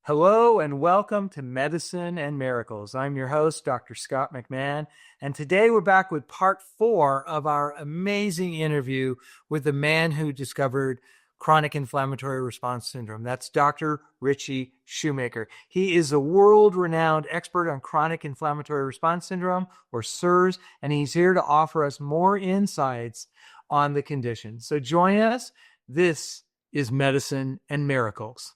Hello and welcome to Medicine and Miracles. I'm your host, Dr. Scott McMahon, and today we're back with part 4 of our amazing interview with the man who discovered chronic inflammatory response syndrome. That's Dr. Ritchie Shoemaker. He is a world-renowned expert on chronic inflammatory response syndrome, or CIRS, and he's here to offer us more insights on the condition. So join us. This is Medicine and Miracles.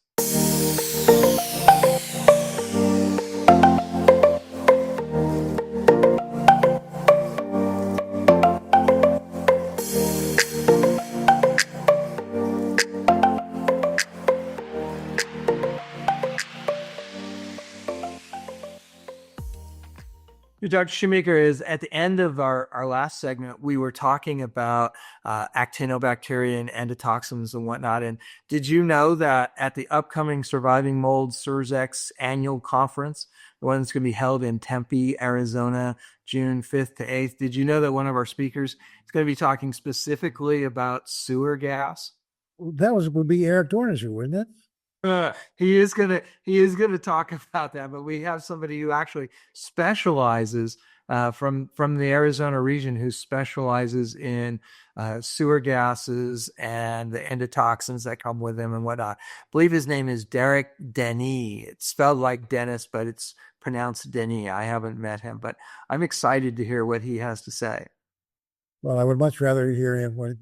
Dr. Shoemaker, is at the end of our last segment, we were talking about actinobacteria and endotoxins and whatnot. And did you know that at the upcoming Surviving Mold CIRS annual conference, the one that's going to be held in Tempe, Arizona, June 5th to 8th, did you know that one of our speakers is going to be talking specifically about sewer gas? That would be Eric Dorninger, wouldn't it? He is gonna talk about that, but we have somebody who actually specializes from the Arizona region, who specializes in sewer gases and the endotoxins that come with them and whatnot. I believe his name is Derek Denis. It's spelled like Dennis, but it's pronounced Denis. I haven't met him, but I'm excited to hear what he has to say. Well, I would much rather hear him when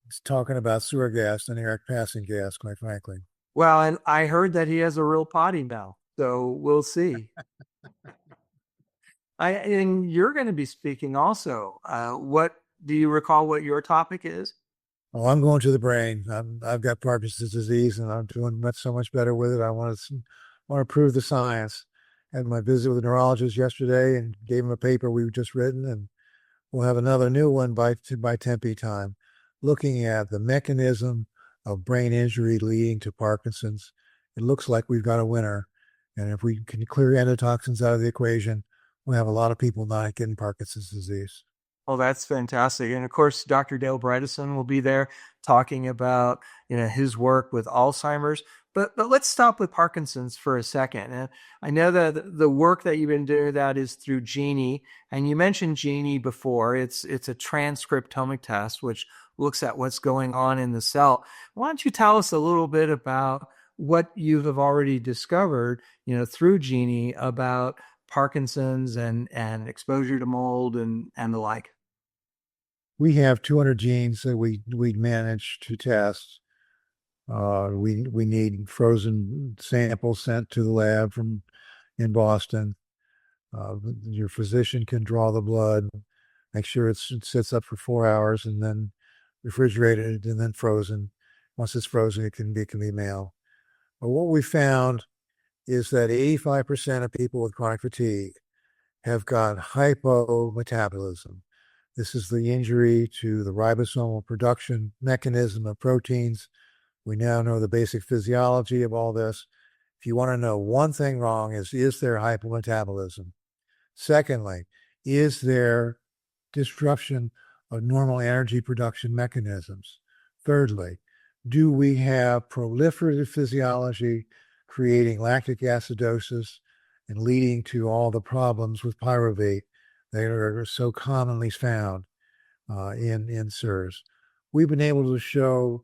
he's talking about sewer gas than Eric passing gas, quite frankly. Well, and I heard that he has a real potty mouth, so we'll see. And you're going to be speaking also. What do you recall what your topic is? Oh, I'm going to the brain. I've got Parkinson's disease, and I'm doing so much better with it. I want to prove the science. Had my visit with a neurologist yesterday, and gave him a paper we've just written, and we'll have another new one by Tempe time, looking at the mechanism of brain injury leading to Parkinson's. It looks like we've got a winner. And if we can clear endotoxins out of the equation, we'll have a lot of people not getting Parkinson's disease. Oh, that's fantastic. And of course, Dr. Dale Bredesen will be there talking about, his work with Alzheimer's. But let's stop with Parkinson's for a second. And I know that the work that you've been doing that is through Genie, and you mentioned Genie before. It's a transcriptomic test which looks at what's going on in the cell. Why don't you tell us a little bit about what you have already discovered, through Genie about Parkinson's and exposure to mold and the like? We have 200 genes that we manage to test. We need frozen samples sent to the lab in Boston. Your physician can draw the blood, make sure it sits up for 4 hours, and then refrigerated and then frozen. Once it's frozen, it can be mailed. But what we found is that 85% of people with chronic fatigue have got hypometabolism. This is the injury to the ribosomal production mechanism of proteins. We now know the basic physiology of all this. If you want to know one thing wrong, is there hypometabolism? Secondly, is there disruption of normal energy production mechanisms? Thirdly, do we have proliferative physiology creating lactic acidosis and leading to all the problems with pyruvate that are so commonly found in CIRS? We've been able to show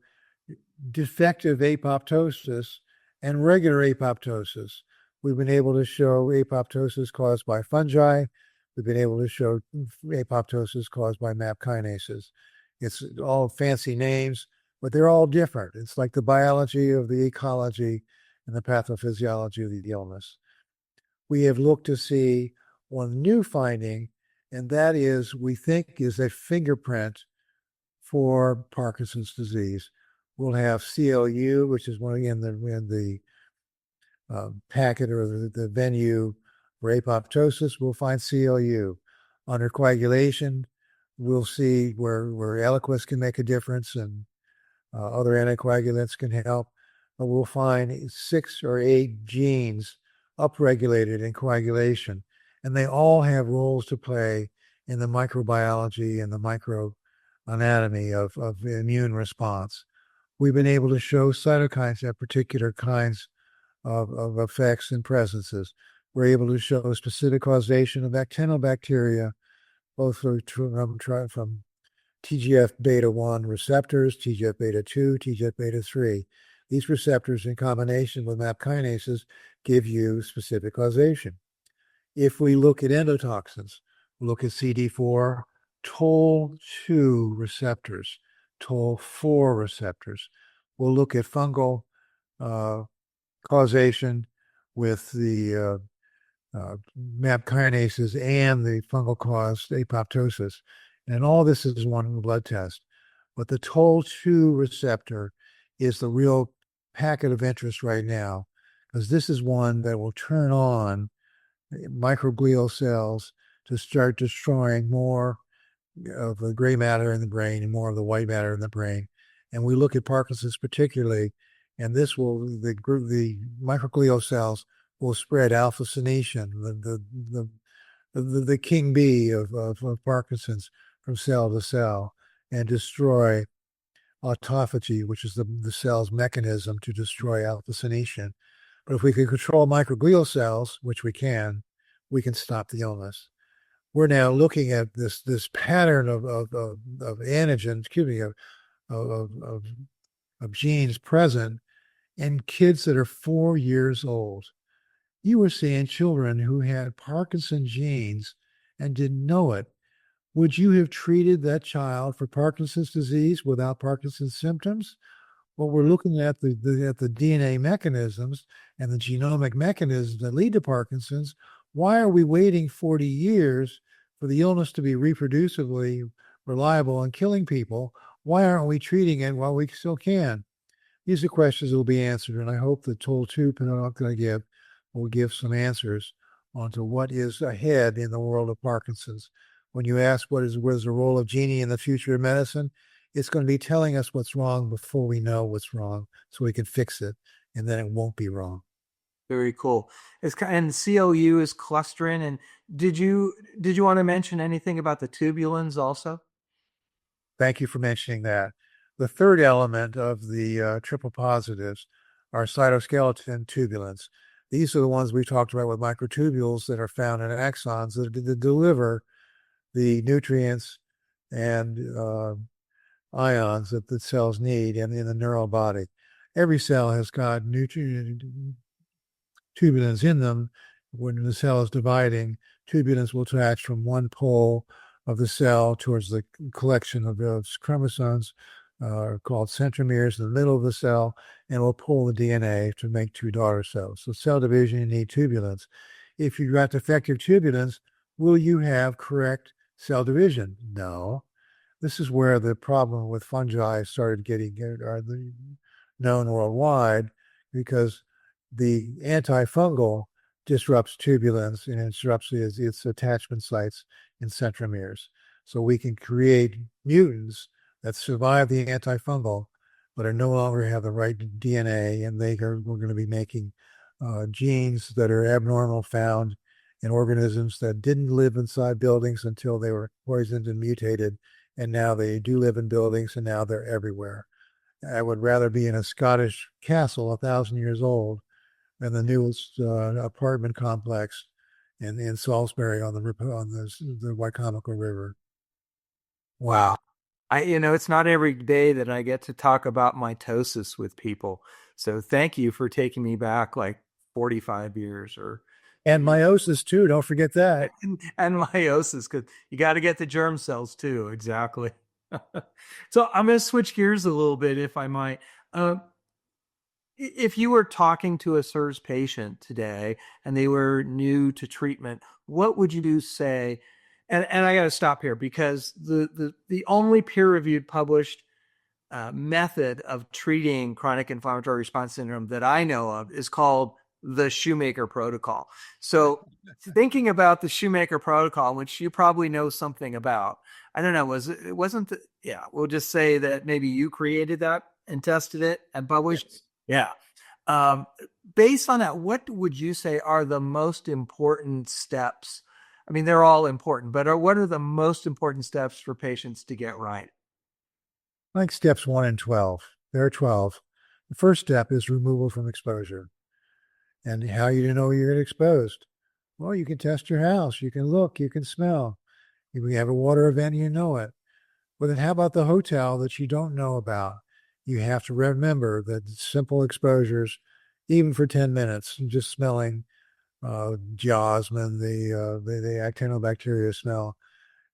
defective apoptosis and regular apoptosis. We've been able to show apoptosis caused by fungi. We've been able to show apoptosis caused by MAP kinases. It's all fancy names, but they're all different. It's like the biology of the ecology and the pathophysiology of the illness. We have looked to see one new finding, and that is, we think, is a fingerprint for Parkinson's disease. We'll have CLU, which is in the packet or the venue for apoptosis. We'll find CLU. Under coagulation, we'll see where Eliquis can make a difference, and other anticoagulants can help. But we'll find 6 or 8 genes upregulated in coagulation, and they all have roles to play in the microbiology and the microanatomy of immune response. We've been able to show cytokines have particular kinds of effects and presences. We're able to show specific causation of actinobacteria, both from TGF beta 1 receptors, TGF beta 2, TGF beta 3. These receptors, in combination with MAP kinases, give you specific causation. If we look at endotoxins, we look at CD4, Toll-2 receptors, Toll-4 receptors. We'll look at fungal causation with the MAP kinases and the fungal caused apoptosis. And all this is one blood test. But the Toll-2 receptor is the real packet of interest right now, because this is one that will turn on microglial cells to start destroying more of the gray matter in the brain and more of the white matter in the brain. And we look at Parkinson's particularly, and this will, the microglial cells will spread alpha-synuclein, the king bee of Parkinson's, from cell to cell, and destroy autophagy, which is the cell's mechanism to destroy alpha-synuclein. But if we can control microglial cells, which we can stop the illness. We're now looking at this pattern of antigens, of genes present in kids that are 4 years old. You were seeing children who had Parkinson's genes and didn't know it. Would you have treated that child for Parkinson's disease without Parkinson's symptoms? Well, we're looking at the DNA mechanisms and the genomic mechanisms that lead to Parkinson's. Why are we waiting 40 years for the illness to be reproducibly reliable and killing people? Why aren't we treating it while we still can? These are questions that will be answered, and I hope the Toll-2 panel I give will give some answers onto what is ahead in the world of Parkinson's. When you ask what is the role of Genie in the future of medicine, it's going to be telling us what's wrong before we know what's wrong, so we can fix it, and then it won't be wrong. Very cool. And COU is clustering. And did you want to mention anything about the tubulins also? Thank you for mentioning that. The third element of the triple positives are cytoskeleton tubulins. These are the ones we talked about with microtubules that are found in axons that deliver the nutrients and ions that the cells need in the neural body. Every cell has got tubulins in them. When the cell is dividing, tubulins will attach from one pole of the cell towards the collection of those chromosomes called centromeres in the middle of the cell, and will pull the DNA to make two daughter cells. So cell division, you need tubulins. If you've got defective tubulins, will you have correct cell division? No. This is where the problem with fungi started getting known worldwide, because the antifungal disrupts tubulins and disrupts its attachment sites in centromeres. So we can create mutants that survive the antifungal, but are no longer have the right DNA, and we're going to be making genes that are abnormal, found in organisms that didn't live inside buildings until they were poisoned and mutated, and now they do live in buildings, and now they're everywhere. I would rather be in a Scottish castle 1,000 years old than the newest apartment complex in Salisbury on the Wycomico River. Wow. It's not every day that I get to talk about mitosis with people. So thank you for taking me back like 45 years or And meiosis too, don't forget that. and meiosis, because you got to get the germ cells too. Exactly. So I'm going to switch gears a little bit, if I might. If you were talking to a CIRS patient today and they were new to treatment, what would you say? And I got to stop here, because the only peer-reviewed published method of treating chronic inflammatory response syndrome that I know of is called the Shoemaker protocol. So thinking about the Shoemaker protocol, which you probably know something about, I don't know, we'll just say that maybe you created that and tested it and published. Yes. Yeah. Based on that, what would you say are the most important steps? I mean, they're all important, but what are the most important steps for patients to get right? I think steps 1 and 12. There are 12. The first step is removal from exposure. And how you know you're exposed? Well, you can test your house. You can look. You can smell. If we have a water event, you know it. Well, then how about the hotel that you don't know about? You have to remember that simple exposures, even for 10 minutes, just smelling geosmin, the actinobacteria smell,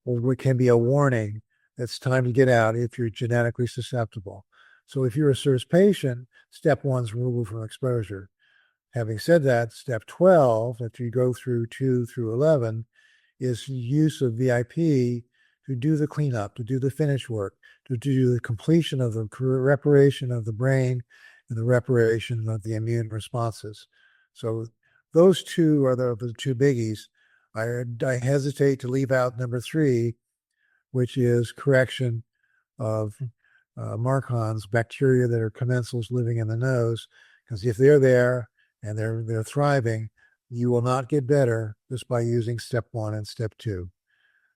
or it can be a warning that it's time to get out if you're genetically susceptible. So if you're a CIRS patient, step one's removal from exposure. Having said that, step 12, that you go through 2 through 11, is use of VIP to do the cleanup, to do the finish work, to do the completion of the reparation of the brain and the reparation of the immune responses. So those two are the two biggies. I hesitate to leave out number 3, which is correction of Marcons, bacteria that are commensals living in the nose, because if they're there and they're thriving, you will not get better just by using step 1 and step 2.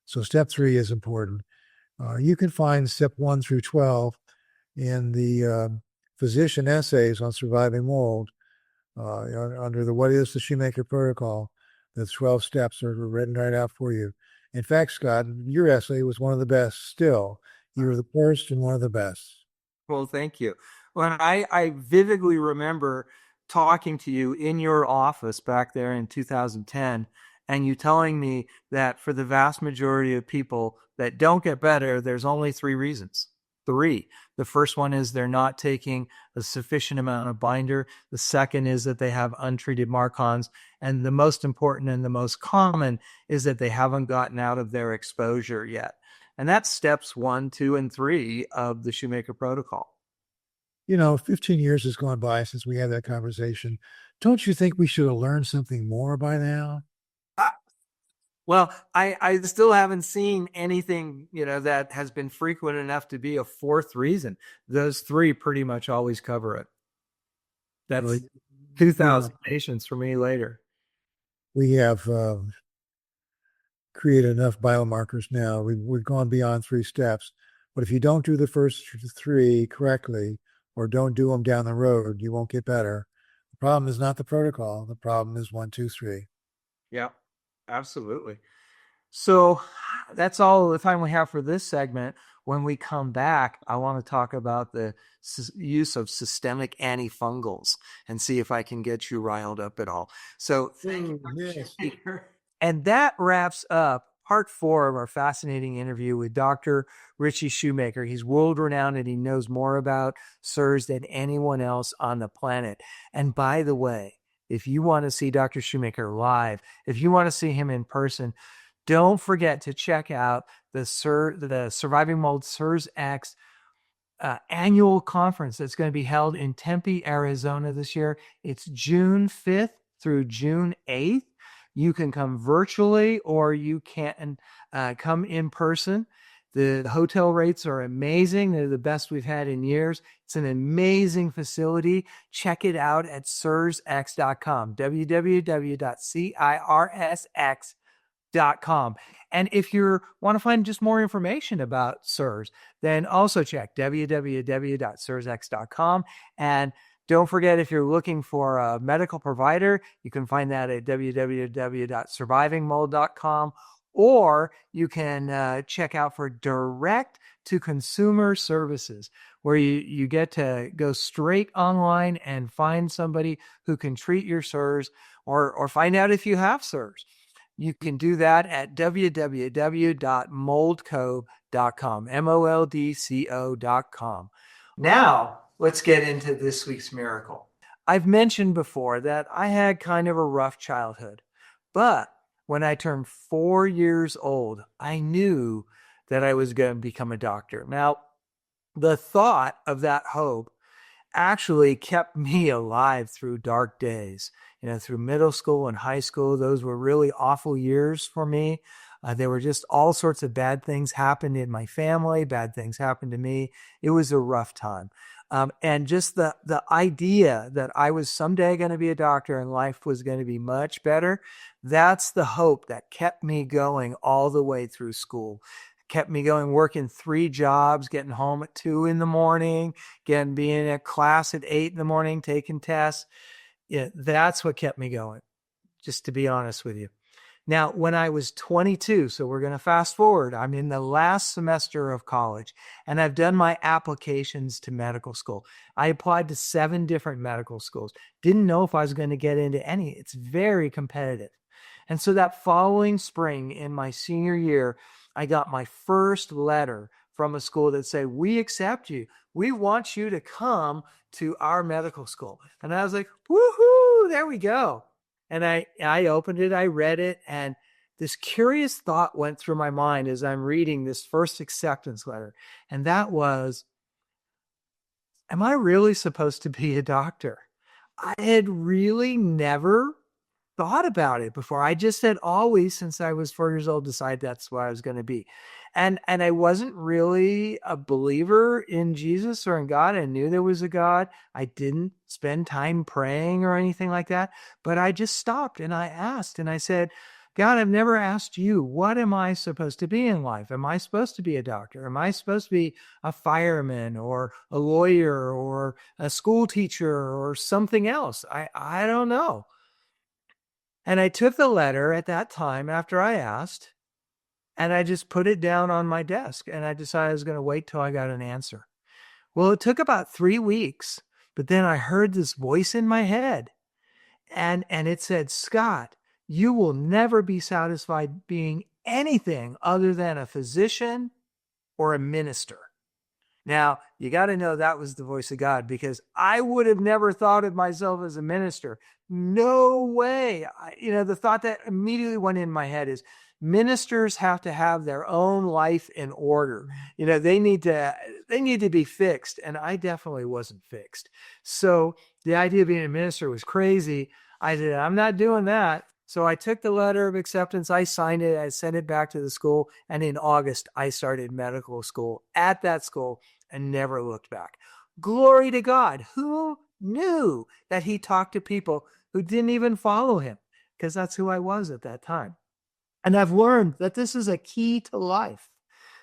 So step 3 is important. You can find step 1 through 12 in the physician essays on surviving mold under the What is the Shoemaker Protocol. The 12 steps are written right out for you. In fact, Scott, your essay was one of the best still. You were the first and one of the best. Well, thank you. When I vividly remember talking to you in your office back there in 2010, and you telling me that for the vast majority of people that don't get better, there's only three reasons. Three. The first one is they're not taking a sufficient amount of binder. The second is that they have untreated Marcons. And the most important and the most common is that they haven't gotten out of their exposure yet. And that's steps 1, 2, and 3 of the Shoemaker Protocol. 15 years has gone by since we had that conversation. Don't you think we should have learned something more by now? Uh, Well, I still haven't seen anything, that has been frequent enough to be a fourth reason. Those three pretty much always cover it. Well, That's you know, 2,000 patients for me later. we have created enough biomarkers now. We've gone beyond 3 steps. But if you don't do the first 3 correctly or don't do them down the road, you won't get better. The problem is not the protocol. The problem is 1, 2, 3. Yeah, absolutely. So that's all the time we have for this segment. When we come back, I want to talk about the use of systemic antifungals and see if I can get you riled up at all. So thank you, Dr. Yes. Shoemaker. And that wraps up part 4 of our fascinating interview with Dr. Ritchie Shoemaker. He's world renowned and he knows more about CIRS than anyone else on the planet. And by the way, if you want to see Dr. Shoemaker live, if you want to see him in person, don't forget to check out the Surviving Mold CIRS X annual conference that's going to be held in Tempe, Arizona this year. It's June 5th through June 8th. You can come virtually or you can come in person. The hotel rates are amazing. They're the best we've had in years. It's an amazing facility. Check it out at cirsx.com, www.cirsx.com. And if you want to find just more information about CIRS, then also check www.cirsx.com. And don't forget, if you're looking for a medical provider, you can find that at www.survivingmold.com, or you can check out for direct to consumer services, where you get to go straight online and find somebody who can treat your CIRS or find out if you have CIRS. You can do that at www.moldco.com, moldco.com. Now, let's get into this week's miracle. I've mentioned before that I had kind of a rough childhood, but when I turned 4 years old, I knew that I was going to become a doctor. Now, the thought of that hope actually kept me alive through dark days. Through middle school and high school, those were really awful years for me. There were just all sorts of bad things happened in my family, bad things happened to me. It was a rough time. And just the idea that I was someday going to be a doctor and life was going to be much better, that's the hope that kept me going all the way through school. Kept me going, working 3 jobs, getting home at 2 in the morning, being at class at 8 in the morning, taking tests. Yeah, that's what kept me going, just to be honest with you. Now, when I was 22, so we're going to fast forward, I'm in the last semester of college and I've done my applications to medical school. I applied to 7 different medical schools. Didn't know if I was going to get into any. It's very competitive. And so that following spring in my senior year, I got my first letter from a school that said, "We accept you. We want you to come to our medical school." And I was like, "Woohoo, there we go." And I opened it, I read it, and this curious thought went through my mind as I'm reading this first acceptance letter. And that was, am I really supposed to be a doctor? I had really never thought about it before. I just had always, since I was 4 years old, decided that's what I was going to be. And I wasn't really a believer in Jesus or in God. I knew there was a God. I didn't spend time praying or anything like that, but I just stopped and I asked and I said, "God, I've never asked you, what am I supposed to be in life? Am I supposed to be a doctor? Am I supposed to be a fireman or a lawyer or a school teacher or something else? I don't know." And I took the letter at that time after I asked, and I just put it down on my desk, and I decided I was going to wait till I got an answer. Well, it took about 3 weeks, but then I heard this voice in my head, and it said, "Scott, you will never be satisfied being anything other than a physician or a minister." Now, you got to know that was the voice of God, because I would have never thought of myself as a minister. No way. The thought that immediately went in my head is ministers have to have their own life in order. They need to be fixed, and I definitely wasn't fixed. So the idea of being a minister was crazy. I said, "I'm not doing that." So I took the letter of acceptance, I signed it, I sent it back to the school, and in August, I started medical school at that school and never looked back. Glory to God. Who knew that he talked to people who didn't even follow him? Because that's who I was at that time. And I've learned that this is a key to life.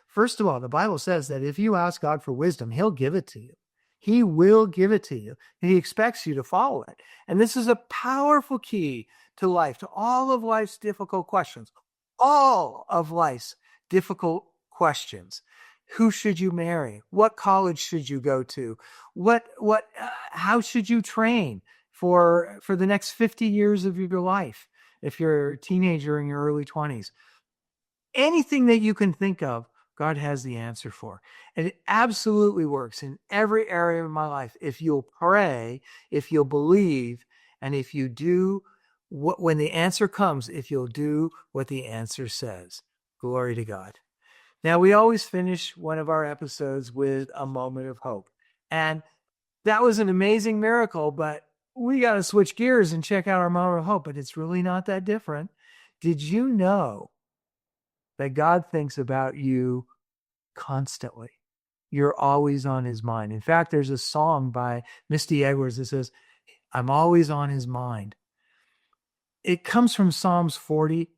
First of all, the Bible says that if you ask God for wisdom, he'll give it to you. He will give it to you. And he expects you to follow it. And this is a powerful key to life, to all of life's difficult questions. All of life's difficult questions. Who should you marry? What college should you go to? How should you train for the next 50 years of your life if you're a teenager in your early 20s? Anything that you can think of, God has the answer for. And it absolutely works in every area of my life. If you'll pray, if you'll believe, and if you do when the answer comes, if you'll do what the answer says. Glory to God. Now, we always finish one of our episodes with a moment of hope. And that was an amazing miracle, but we got to switch gears and check out our moment of hope. But it's really not that different. Did you know that God thinks about you constantly? You're always on his mind. In fact, there's a song by Misty Edwards that says, "I'm always on his mind." It comes from Psalms 40,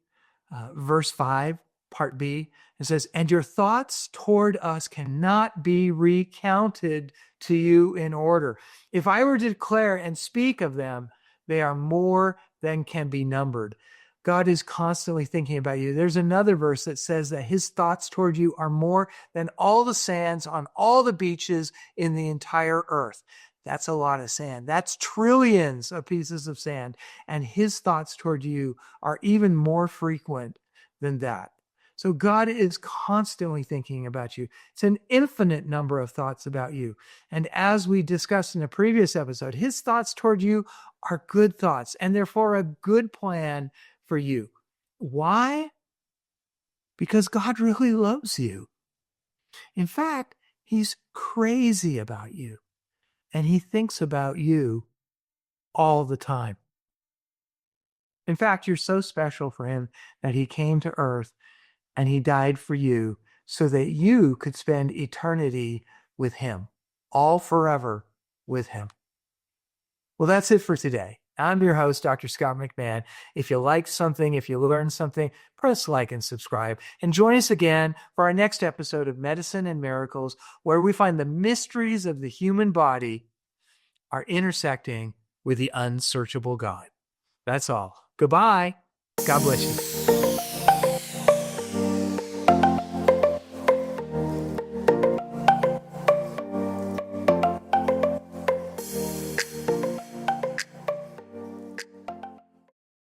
verse 5, part B. It says, "And your thoughts toward us cannot be recounted to you in order. If I were to declare and speak of them, they are more than can be numbered." God is constantly thinking about you. There's another verse that says that his thoughts toward you are more than all the sands on all the beaches in the entire earth. That's a lot of sand. That's trillions of pieces of sand. And his thoughts toward you are even more frequent than that. So God is constantly thinking about you. It's an infinite number of thoughts about you. And as we discussed in a previous episode, his thoughts toward you are good thoughts and therefore a good plan for you. Why? Because God really loves you. In fact, he's crazy about you. And he thinks about you all the time. In fact, you're so special for him that he came to earth and he died for you so that you could spend eternity with him, all forever with him. Well, that's it for today. I'm your host, Dr. Scott McMahon. If you liked something, if you learned something, press like and subscribe. And join us again for our next episode of Medicine and Miracles, where we find the mysteries of the human body are intersecting with the unsearchable God. That's all. Goodbye. God bless you.